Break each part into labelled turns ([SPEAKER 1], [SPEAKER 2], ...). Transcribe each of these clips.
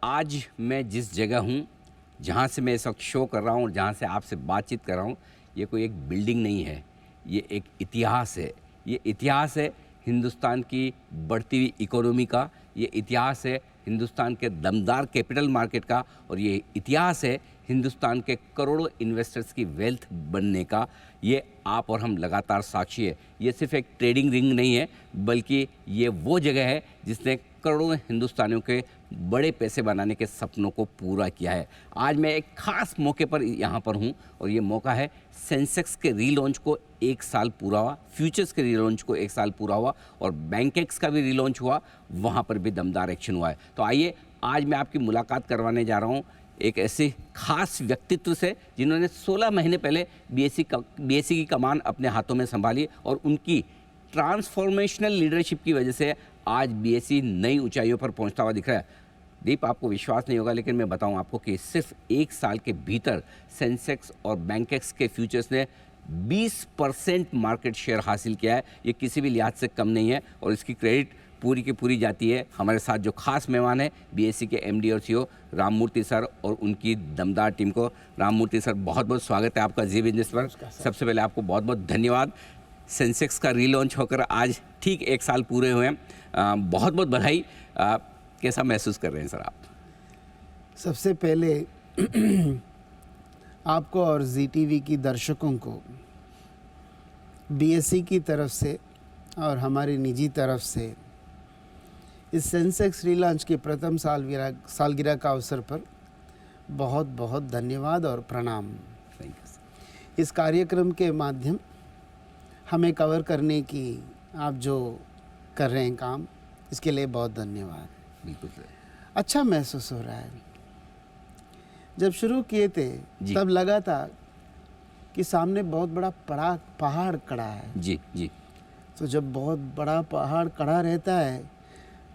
[SPEAKER 1] आज मैं जिस जगह हूँ, जहाँ से मैं इस वक्त शो कर रहा हूँ और जहाँ से आपसे बातचीत कर रहा हूँ, ये कोई एक बिल्डिंग नहीं है, ये एक इतिहास है। ये इतिहास है हिंदुस्तान की बढ़ती हुई इकोनॉमी का, ये इतिहास है हिंदुस्तान के दमदार कैपिटल मार्केट का, और ये इतिहास है हिंदुस्तान के करोड़ों इन्वेस्टर्स की वेल्थ बनने का। ये आप और हम लगातार साक्षी है। ये सिर्फ एक ट्रेडिंग रिंग नहीं है, बल्कि ये वो जगह है जिसने करोड़ों हिंदुस्तानियों के बड़े पैसे बनाने के सपनों को पूरा किया है। आज मैं एक खास मौके पर यहाँ पर हूँ, और ये मौका है सेंसेक्स के रीलॉन्च को 1 साल पूरा हुआ, फ्यूचर्स के रीलॉन्च को 1 साल पूरा हुआ, और बैंकेक्स का भी रीलॉन्च हुआ, वहाँ पर भी दमदार एक्शन हुआ है। तो आइए, आज मैं आपकी मुलाकात करवाने जा रहा हूँ एक ऐसे खास व्यक्तित्व से जिन्होंने 16 महीने पहले बीएसई की कमान अपने हाथों में संभाली, और उनकी ट्रांसफॉर्मेशनल लीडरशिप की वजह से आज बीएसई नई ऊंचाइयों पर पहुंचता हुआ दिख रहा है। दीप, आपको विश्वास नहीं होगा, लेकिन मैं बताऊं आपको कि सिर्फ 1 साल के भीतर सेंसेक्स और बैंकेक्स के फ्यूचर्स ने 20% मार्केट शेयर हासिल किया है। ये किसी भी लिहाज से कम नहीं है, और इसकी क्रेडिट पूरी की पूरी जाती है हमारे साथ जो खास मेहमान है बीएसई के एमडी और सीईओ राममूर्ति सर और उनकी दमदार टीम को। राममूर्ति सर, बहुत बहुत स्वागत है आपका जी बिजनेस पर। सबसे पहले आपको बहुत बहुत धन्यवाद। सेंसेक्स का रीलॉन्च होकर आज ठीक 1 साल पूरे हुए हैं, बहुत बहुत बधाई। कैसा महसूस कर रहे हैं सर आप?
[SPEAKER 2] सबसे पहले आपको और जीटीवी की दर्शकों को बीएसई की तरफ से और हमारी निजी तरफ से इस सेंसेक्स रीलॉन्च की प्रथम सालगिरह का अवसर पर बहुत बहुत धन्यवाद और प्रणाम।
[SPEAKER 1] Thank you sir.
[SPEAKER 2] इस कार्यक्रम के माध्यम हमें कवर करने की आप जो कर रहे हैं काम, इसके लिए बहुत धन्यवाद।
[SPEAKER 1] बिल्कुल सर।
[SPEAKER 2] अच्छा महसूस हो रहा है। जब शुरू किए थे तब लगा था कि सामने बहुत बड़ा पहाड़ खड़ा है।
[SPEAKER 1] जी जी।
[SPEAKER 2] तो जब बहुत बड़ा पहाड़ खड़ा रहता है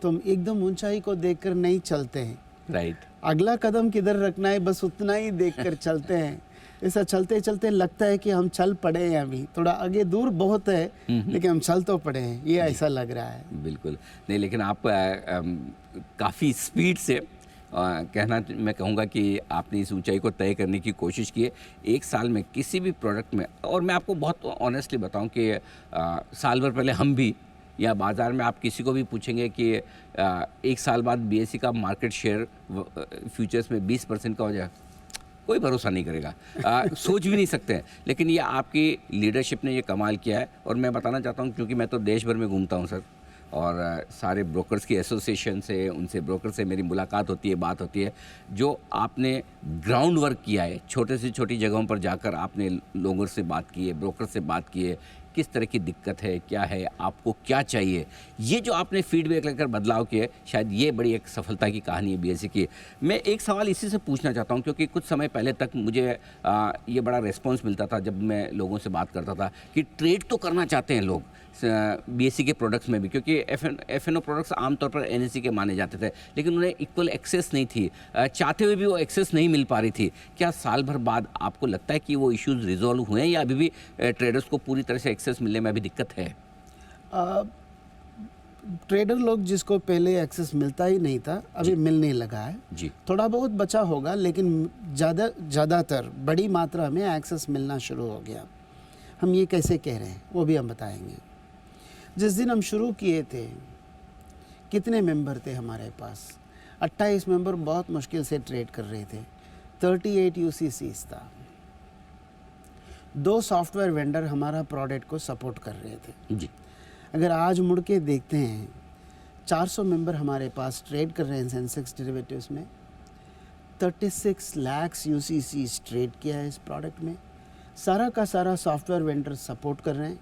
[SPEAKER 2] तो हम एकदम ऊंचाई को देखकर नहीं चलते हैं।
[SPEAKER 1] राइट।
[SPEAKER 2] अगला कदम किधर रखना है बस उतना ही देखकर चलते हैं। ऐसा चलते चलते लगता है कि हम चल पड़े हैं, अभी थोड़ा आगे दूर बहुत है लेकिन हम चल तो पड़े हैं, ये ऐसा लग रहा है।
[SPEAKER 1] बिल्कुल नहीं, लेकिन आप काफ़ी स्पीड से मैं कहूँगा कि आपने इस ऊंचाई को तय करने की कोशिश की है 1 साल में किसी भी प्रोडक्ट में। और मैं आपको बहुत ऑनेस्टली बताऊं कि साल भर पहले हम भी, या बाज़ार में आप किसी को भी पूछेंगे कि 1 साल बाद बीएसई का मार्केट शेयर फ्यूचर्स में 20% का हो जाए, कोई भरोसा नहीं करेगा, सोच भी नहीं सकते हैं। लेकिन ये आपकी लीडरशिप ने ये कमाल किया है। और मैं बताना चाहता हूँ, क्योंकि मैं तो देश भर में घूमता हूँ सर, और सारे ब्रोकर्स की एसोसिएशन से, उनसे ब्रोकर से मेरी मुलाकात होती है, बात होती है। जो आपने ग्राउंड वर्क किया है, छोटे से छोटी जगहों पर जाकर आपने लोगों से बात की है, ब्रोकर से बात की है, किस तरह की दिक्कत है, क्या है, आपको क्या चाहिए, ये जो आपने फीडबैक लेकर बदलाव किए, शायद ये बड़ी एक सफलता की कहानी है बीएसई की। मैं एक सवाल इसी से पूछना चाहता हूँ, क्योंकि कुछ समय पहले तक मुझे ये बड़ा रिस्पॉन्स मिलता था जब मैं लोगों से बात करता था कि ट्रेड तो करना चाहते हैं लोग बीएसई के प्रोडक्ट्स में भी, क्योंकि एफएनओ प्रोडक्ट्स आमतौर पर एनएसई के माने जाते थे, लेकिन उन्हें इक्वल एक्सेस नहीं थी, चाहते हुए भी वो एक्सेस नहीं मिल पा रही थी। क्या साल भर बाद आपको लगता है कि वो इश्यूज रिजॉल्व हुए हैं, या अभी भी ट्रेडर्स को पूरी तरह से एक्सेस मिलने में अभी दिक्कत है?
[SPEAKER 2] ट्रेडर लोग जिसको पहले एक्सेस मिलता ही नहीं था, अभी मिलने लगा है
[SPEAKER 1] जी।
[SPEAKER 2] थोड़ा बहुत बचा होगा, लेकिन ज़्यादातर बड़ी मात्रा में एक्सेस मिलना शुरू हो गया। हम ये कैसे कह रहे हैं वो भी हम बताएंगे। जिस दिन हम शुरू किए थे, कितने मेंबर थे हमारे पास? 28 मेंबर बहुत मुश्किल से ट्रेड कर रहे थे। 38 यूसीसीज था। 2 सॉफ्टवेयर वेंडर हमारा प्रोडक्ट को सपोर्ट कर रहे थे
[SPEAKER 1] जी।
[SPEAKER 2] अगर आज मुड़ के देखते हैं, 400 मेंबर हमारे पास ट्रेड कर रहे हैं सेंसेक्स डेरिवेटिव्स में। 36 लाख यूसीसीज ट्रेड किया है इस प्रोडक्ट में। सारा का सारा सॉफ्टवेयर वेंडर सपोर्ट कर रहे हैं।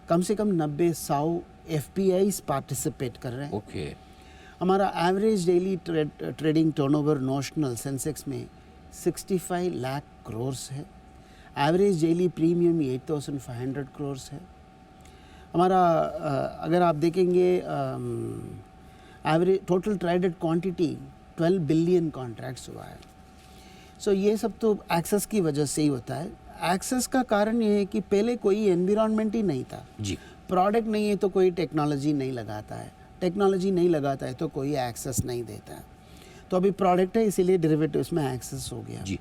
[SPEAKER 2] कम से कम 90-100 एफपीआईज पार्टिसिपेट कर रहे हैं।
[SPEAKER 1] ओके।
[SPEAKER 2] हमारा average daily trading turnover notional Sensex में 65 लाख करोर्स है। एवरेज डेली प्रीमियम 8,500 करोर्स है। हमारा अगर आप देखेंगे average total traded quantity 12 billion contracts हुआ है। सो ये सब तो एक्सेस की वजह से ही होता है। एक्सेस का कारण ये है कि पहले कोई एनवायरनमेंट ही नहीं था
[SPEAKER 1] जी।
[SPEAKER 2] प्रोडक्ट नहीं है तो कोई टेक्नोलॉजी नहीं लगाता है, टेक्नोलॉजी नहीं लगाता है तो कोई एक्सेस नहीं देता है। तो अभी प्रोडक्ट है इसीलिए डेरिवेटिव्स में एक्सेस हो गया।
[SPEAKER 1] जी।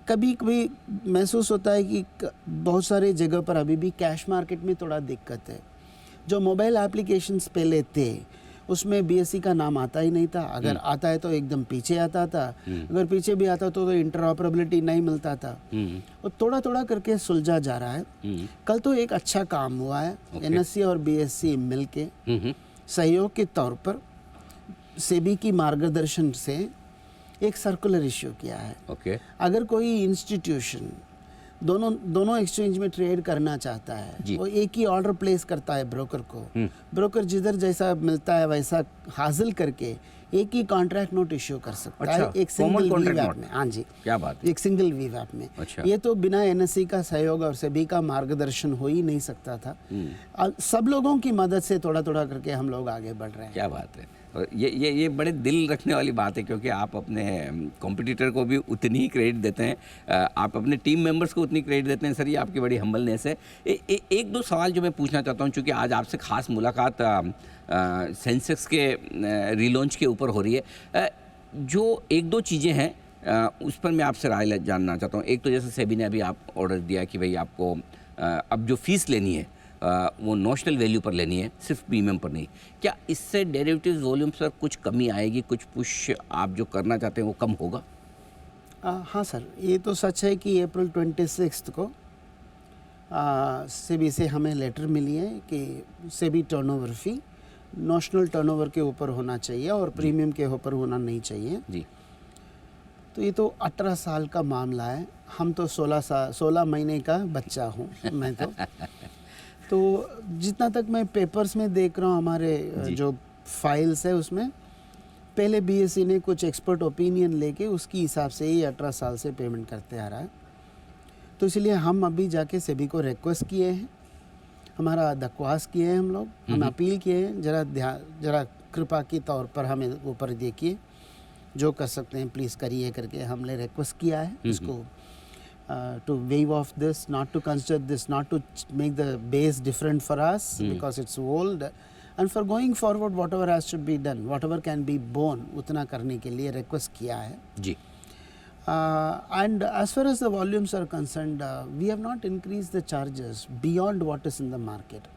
[SPEAKER 2] कभी कभी महसूस होता है कि बहुत सारे जगह पर अभी भी कैश मार्केट में थोड़ा दिक्कत है। जो मोबाइल एप्लीकेशंस पहले थे उसमें बीएसई का नाम आता ही नहीं था, अगर आता है तो एकदम पीछे आता था, अगर पीछे भी आता तो इंटरऑपरेबिलिटी नहीं मिलता था। और थोड़ा थोड़ा करके सुलझा जा रहा है। कल तो एक अच्छा काम हुआ है, एनएससी और बीएसई मिलके सहयोग के तौर पर सेबी की मार्गदर्शन से एक सर्कुलर इश्यू किया है।
[SPEAKER 1] ओके।
[SPEAKER 2] अगर कोई इंस्टीट्यूशन दोनों एक्सचेंज में ट्रेड करना चाहता है, वो एक ही ऑर्डर प्लेस करता है ब्रोकर को, ब्रोकर जिधर जैसा मिलता है वैसा हासिल करके एक ही कॉन्ट्रैक्ट नोट इश्यू कर सकता है, एक सिंगल वीवैप में। हाँ जी,
[SPEAKER 1] क्या बात है।
[SPEAKER 2] एक सिंगल वीवैप में।
[SPEAKER 1] अच्छा।
[SPEAKER 2] ये तो बिना एनएससी का सहयोग और सेबी का मार्गदर्शन हो ही नहीं सकता था। सब लोगों की मदद से थोड़ा थोड़ा करके हम लोग आगे बढ़ रहे हैं।
[SPEAKER 1] क्या बात है। और ये बड़े दिल रखने वाली बात है, क्योंकि आप अपने कॉम्पिटिटर को भी उतनी ही क्रेडिट देते हैं, आप अपने टीम मेंबर्स को उतनी क्रेडिट देते हैं। सर, ये आपकी बड़ी हम्बलनेस है। एक दो सवाल जो मैं पूछना चाहता हूँ, चूँकि आज आपसे खास मुलाकात सेंसेक्स के रीलॉन्च के ऊपर हो रही है। जो एक दो चीज़ें हैं उस पर मैं आपसे राय जानना चाहता हूँ। एक तो जैसे सेबी ने अभी आप ऑर्डर दिया कि भाई आपको अब जो फीस लेनी है वो नोशनल वैल्यू पर लेनी है, सिर्फ प्रीमियम पर नहीं। क्या इससे डेरिवेटिव्स वॉल्यूम्स पर कुछ कमी आएगी, कुछ पुश आप जो करना चाहते हैं वो कम होगा?
[SPEAKER 2] हाँ सर, ये तो सच है कि अप्रैल 26 को सेबी से हमें लेटर मिली है कि सेबी टर्नओवर फी नोशनल टर्नओवर के ऊपर होना चाहिए और प्रीमियम के ऊपर होना नहीं चाहिए
[SPEAKER 1] जी।
[SPEAKER 2] तो ये तो 18 साल का मामला है, हम तो 16 महीने का बच्चा हूँ मैं तो जितना तक मैं पेपर्स में देख रहा हूँ हमारे जो फाइल्स है उसमें पहले बीएसई ने कुछ एक्सपर्ट ओपिनियन लेके उसकी हिसाब से ही 18 साल से पेमेंट करते आ रहा है। तो इसलिए हम अभी जाके सेबी को रिक्वेस्ट किए हैं, हमारा दरख्वास्त किए हैं, हम अपील किए हैं, जरा कृपा के तौर पर हमें ऊपर देखिए, जो कर सकते हैं प्लीज़ करिए करके हमने रिक्वेस्ट किया है उसको to waive off this, not to consider this, not to make the base different for us because it's old, and for going forward whatever has to be done, whatever can be borne, उतना करने के लिए request किया है
[SPEAKER 1] जी।
[SPEAKER 2] And as far as the volumes are concerned, we have not increased the charges beyond what is in the market.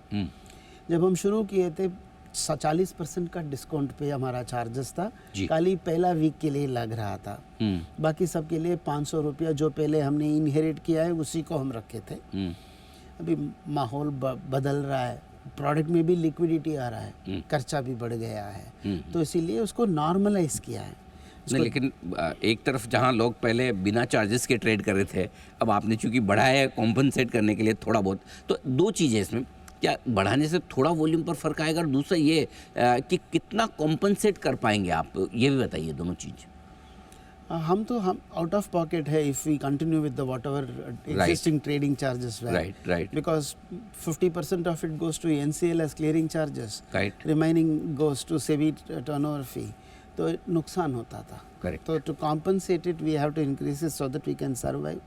[SPEAKER 2] जब हम शुरू किए थे 40% का डिस्काउंट पे हमारा चार्जेस था, खाली पहला वीक के लिए लग रहा था, बाकी सब के लिए 500 रुपया जो पहले हमने इनहेरिट किया है उसी को हम रखे थे। अभी माहौल बदल रहा है, प्रोडक्ट में भी लिक्विडिटी आ रहा है, खर्चा भी बढ़ गया है, तो इसीलिए उसको नॉर्मलाइज किया है।
[SPEAKER 1] नहीं, लेकिन एक तरफ जहां लोग पहले बिना चार्जेस के ट्रेड कर रहे थे, अब आपने चूंकि बढ़ाया है कॉम्पनसेट करने के लिए थोड़ा बहुत, तो दो चीज़ें इसमें, क्या बढ़ाने से थोड़ा वॉल्यूम पर फर्क आएगा, और दूसरा ये कि कितना कॉम्पनसेट कर पाएंगे आप, ये भी बताइए दोनों चीज़।
[SPEAKER 2] हम आउट ऑफ पॉकेट है if we continue with the whatever existing trading charges,
[SPEAKER 1] right,
[SPEAKER 2] because 50% of it goes to NCL as clearing charges,
[SPEAKER 1] right,
[SPEAKER 2] remaining goes to SEBI turnover fee, तो नुकसान होता था।
[SPEAKER 1] करेक्ट।
[SPEAKER 2] तो to compensate it we have to increase it so that we can survive.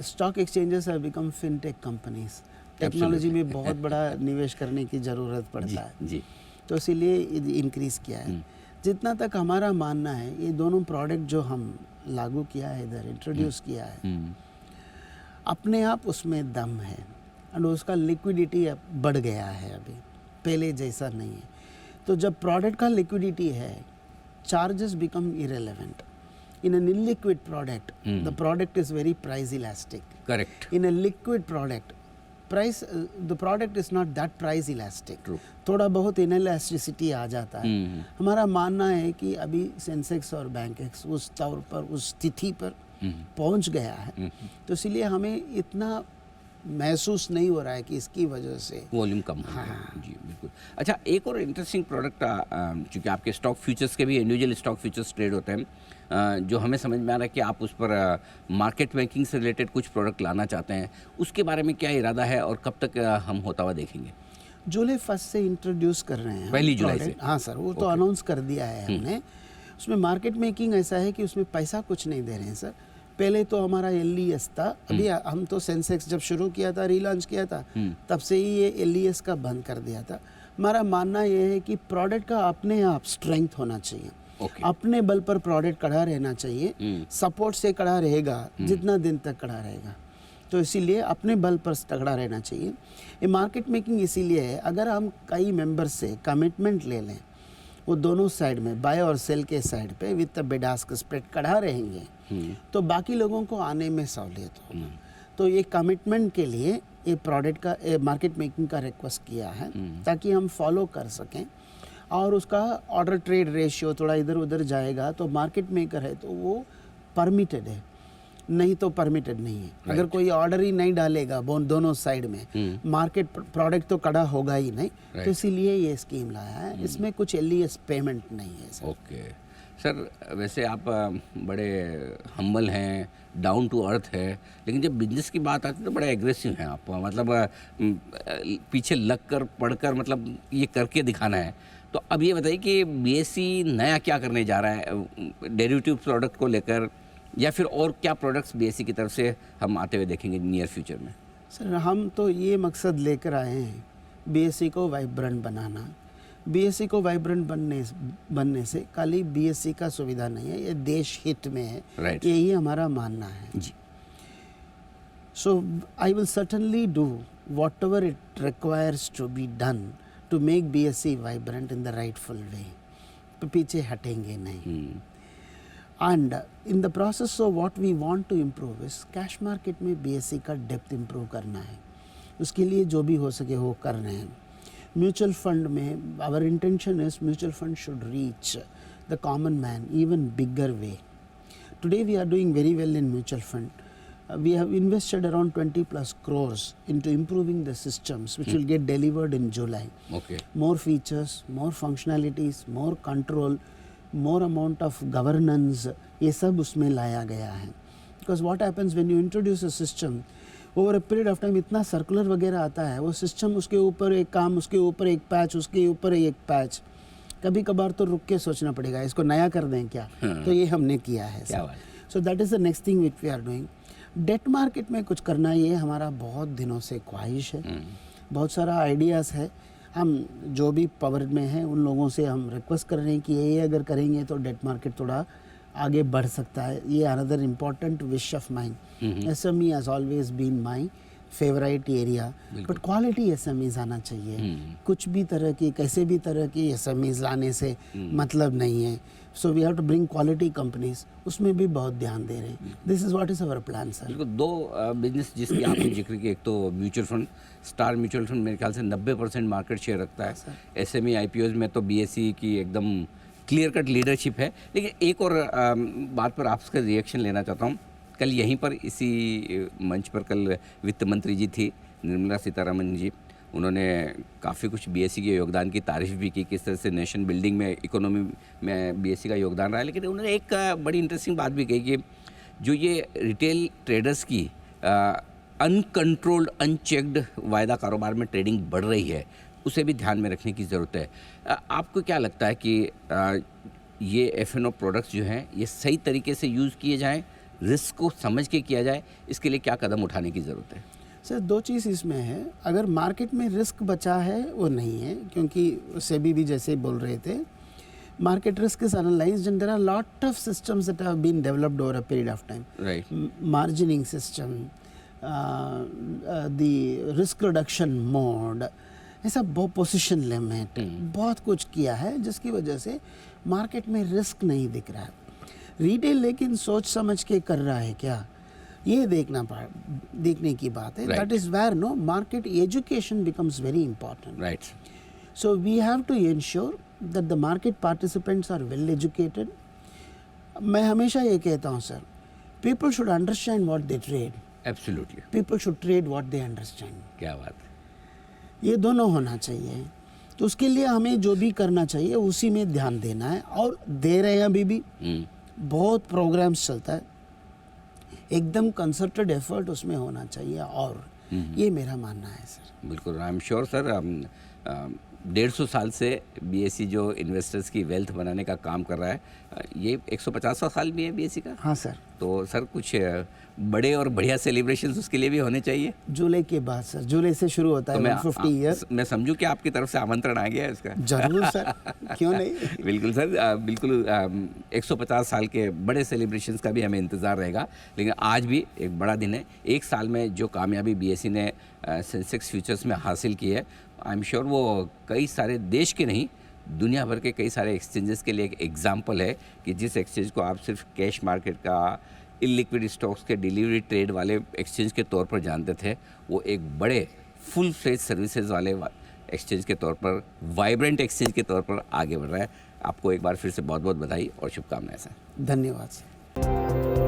[SPEAKER 2] Stock exchanges have become fintech companies, technology में बहुत बड़ा निवेश करने की ज़रूरत पड़ता है
[SPEAKER 1] जी।
[SPEAKER 2] तो इसीलिए इंक्रीज़ किया है। जितना तक हमारा मानना है, ये दोनों प्रोडक्ट जो हम लागू किया है, इधर इंट्रोड्यूस किया है, अपने आप उसमें दम है और उसका लिक्विडिटी बढ़ गया है, अभी पहले जैसा नहीं है। तो जब प्रोडक्ट का लिक्विडिटी है, charges become irrelevant. In an illiquid product, the product is very price elastic.
[SPEAKER 1] Correct.
[SPEAKER 2] In a liquid product, the product is not that price elastic.
[SPEAKER 1] True.
[SPEAKER 2] थोड़ा बहुत inelasticity आ जाता है। हमारा मानना है कि अभी सेंसेक्स और बैंकेक्स उस तौर पर, उस स्थिति पर पहुंच गया है, तो इसलिए हमें इतना महसूस नहीं हो रहा है कि इसकी वजह से
[SPEAKER 1] वॉल्यूम कम हो गया। जी बिल्कुल। अच्छा, एक और इंटरेस्टिंग प्रोडक्ट, चूँकि आपके स्टॉक फ्यूचर्स के भी इंडिविजुअल स्टॉक फ्यूचर्स ट्रेड होते हैं, जो हमें समझ में आ रहा है कि आप उस पर मार्केट मेकिंग से रिलेटेड कुछ प्रोडक्ट लाना चाहते हैं, उसके बारे में क्या इरादा है और कब तक हम होता हुआ देखेंगे?
[SPEAKER 2] जुलाई 1 से इंट्रोड्यूस कर रहे हैं,
[SPEAKER 1] 1 जुलाई से।
[SPEAKER 2] हाँ सर, वो तो अनाउंस कर दिया है हमने। उसमें मार्केट मेकिंग ऐसा है कि उसमें पैसा कुछ नहीं दे रहे हैं सर। पहले तो हमारा LES था, अभी हम तो सेंसेक्स जब शुरू किया था, रीलॉन्च किया था, तब से ही ये LES का बंद कर दिया था। हमारा मानना ये है कि प्रोडक्ट का अपने आप स्ट्रेंथ होना चाहिए।
[SPEAKER 1] Okay.
[SPEAKER 2] अपने बल पर प्रोडक्ट खड़ा रहना चाहिए, सपोर्ट से खड़ा रहेगा जितना दिन तक खड़ा रहेगा। तो इसीलिए अपने बल पर तगड़ा रहना चाहिए। ये मार्केट मेकिंग इसीलिए है, अगर हम कई मेंबर्स से कमिटमेंट ले लें, वो दोनों साइड में बाय और सेल के साइड पे with the bid ask spread खड़ा रहेंगे तो बाकी लोगों को आने में सहूलियत होगा। तो ये कमिटमेंट के लिए ये प्रोडक्ट का मार्केट मेकिंग का रिक्वेस्ट किया है ताकि हम फॉलो कर सकें, और उसका ऑर्डर ट्रेड रेशियो थोड़ा इधर उधर जाएगा तो मार्केट मेकर है तो वो परमिटेड है, नहीं तो परमिटेड नहीं है। अगर कोई ऑर्डर ही नहीं डालेगा दोनों साइड में, मार्केट प्रोडक्ट तो कड़ा होगा ही नहीं। तो इसीलिए ये स्कीम लाया है, इसमें कुछ एलईएस पेमेंट नहीं है सर।
[SPEAKER 1] ओके सर, वैसे आप बड़े हम्बल हैं, डाउन टू अर्थ है, लेकिन जब बिजनेस की बात आती है तो बड़ा एग्रेसिव हैं आप, मतलब पीछे लग कर पढ़कर मतलब ये करके दिखाना है। तो अब ये बताइए कि बीएसई नया क्या करने जा रहा है डेरिवेटिव प्रोडक्ट को लेकर, या फिर और क्या प्रोडक्ट्स बीएसई की तरफ से हम आते हुए देखेंगे नियर फ्यूचर में?
[SPEAKER 2] सर हम तो ये मकसद लेकर आए हैं बीएसई को वाइब्रेंट बनाना। बीएसई को वाइब्रेंट बनने से खाली बीएसई का सुविधा नहीं है, ये देश हित में है।
[SPEAKER 1] Right.
[SPEAKER 2] यही हमारा मानना है
[SPEAKER 1] जी।
[SPEAKER 2] So I will certainly do what it requires to be done to make BSE vibrant in the rightful way. पीछे हटेंगे नहीं। And in the process of what we want to improve इस कैश मार्केट में बीएसई का depth improve करना है। उसके लिए जो भी हो सके वो कर रहे हैं। म्यूचुअल फंड में our intention is mutual fund should reach the common man even bigger way. Today we are doing very well in mutual fund. We have invested around 20 plus crores into improving the systems which will get delivered in July.
[SPEAKER 1] Okay.
[SPEAKER 2] More features, more functionalities, more control, more amount of governance, ये सब उसमें लाया गया है. Because what happens when you introduce a system, over a period of time इतना circular वगैरह आता है, वो सिस्टम उसके ऊपर एक काम, उसके ऊपर एक पैच, उसके ऊपर एक पैच, कभी कभार तो रुक के सोचना पड़ेगा इसको नया कर दें क्या. तो ये हमने किया है. So that is the next thing which we are doing. Debt market में कुछ करना ये हमारा बहुत दिनों से ख्वाहिश है. बहुत सारा आइडियाज़ है. हम जो भी पावर में हैं उन लोगों से हम रिक्वेस्ट कर रहे हैं कि ये अगर करेंगे तो डेट मार्केट थोड़ा आगे बढ़ सकता है. ये another important wish of mine. SME has always been my favourite area, but quality SMEs आना चाहिए. कुछ भी तरह की कैसे भी तरह की SMEs लाने से मतलब नहीं है. So we have to bring quality companies. उसमें भी बहुत ध्यान दे रहे हैं. This is what is our plan sir.
[SPEAKER 1] बिल्कुल. दो बिजनेस जिसकी आपने जिक्र की, एक तो mutual fund, star mutual fund मेरे ख्याल से 90% मार्केट शेयर रखता है. SME IPOs में तो BSE की एकदम क्लियर कट लीडरशिप है. लेकिन एक और बात पर आपका रिएक्शन लेना चाहता हूँ. कल यहीं पर इसी मंच पर कल वित्त मंत्री जी थी, निर्मला सीतारमण जी. उन्होंने काफ़ी कुछ BSE के योगदान की तारीफ़ भी की, किस तरह से नेशन बिल्डिंग में, इकोनॉमी में BSE का योगदान रहा है. लेकिन उन्होंने एक बड़ी इंटरेस्टिंग बात भी कही कि जो ये रिटेल ट्रेडर्स की अनकंट्रोल्ड अनचेक्ड वायदा कारोबार में ट्रेडिंग बढ़ रही है, उसे भी ध्यान में रखने की ज़रूरत है. आपको क्या लगता है कि ये F&O प्रोडक्ट्स जो हैं ये सही तरीके से यूज़ किए जाएँ, रिस्क को समझ के किया जाए, इसके लिए क्या कदम उठाने की ज़रूरत है?
[SPEAKER 2] सर दो चीज़ इसमें है. अगर मार्केट में रिस्क बचा है वो नहीं है, क्योंकि सेबी भी जैसे बोल रहे थे, market risk is analysed and there are lot of systems that have been developed over a period of time.
[SPEAKER 1] Right.
[SPEAKER 2] Margining system, the risk reduction mode, ऐसा बहुत पोजीशन लिमिट, बहुत कुछ किया है जिसकी वजह से मार्केट में रिस्क नहीं दिख रहा है. रिटेल लेकिन सोच समझ के कर रहा है क्या, ये देखने की बात है. That is where no market education becomes very important.
[SPEAKER 1] Right.
[SPEAKER 2] So we have to ensure that the market participants are well educated. मैं हमेशा ये कहता हूँ sir, people should understand what they trade.
[SPEAKER 1] Absolutely.
[SPEAKER 2] People should trade what they understand.
[SPEAKER 1] क्या बात है.
[SPEAKER 2] ये दोनों होना चाहिए. तो उसके लिए हमें जो भी करना चाहिए उसी में ध्यान देना है, और दे रहे हैं अभी भी. बहुत प्रोग्राम्स चलता है, एकदम कंसर्टेड एफर्ट उसमें होना चाहिए, और ये मेरा मानना है सर.
[SPEAKER 1] बिल्कुल. आई एम श्योर सर, 150 साल से बीएसई जो इन्वेस्टर्स की वेल्थ बनाने का काम कर रहा है, ये 150वां साल भी है बीएसई का।
[SPEAKER 2] हाँ सर,
[SPEAKER 1] तो सर कुछ बड़े और बढ़िया सेलिब्रेशंस उसके लिए भी होने चाहिए।
[SPEAKER 2] जुलाई के बाद सर, जुलाई से शुरू होता
[SPEAKER 1] तो
[SPEAKER 2] है
[SPEAKER 1] मैं
[SPEAKER 2] 150 ईयर।
[SPEAKER 1] मैं समझूं कि आपकी तरफ से आमंत्रण आ गया है इसका।
[SPEAKER 2] जरूर सर, क्यों नहीं।
[SPEAKER 1] बिल्कुल सर, बिल्कुल 150 साल के बड़े सेलिब्रेशंस का भी हमें इंतज़ार रहेगा। लेकिन आज भी एक बड़ा दिन है। एक साल में जो कामयाबी बीएसई ने सेंसेक्स फ्यूचर्स में हासिल की है, आई एम श्योर वो कई सारे देश के नहीं, दुनिया भर के कई सारे एक्सचेंजेस के लिए एक एग्जाम्पल है कि जिस एक्सचेंज को आप सिर्फ कैश मार्केट का, इलिक्विड स्टॉक्स के डिलीवरी ट्रेड वाले एक्सचेंज के तौर पर जानते थे, वो एक बड़े फुल फ्लेज सर्विसेज वाले एक्सचेंज के तौर पर, वाइब्रेंट एक्सचेंज के तौर पर आगे बढ़ रहा है। आपको एक बार फिर से बहुत बहुत बधाई और शुभकामनाएं सर।
[SPEAKER 2] धन्यवाद सर।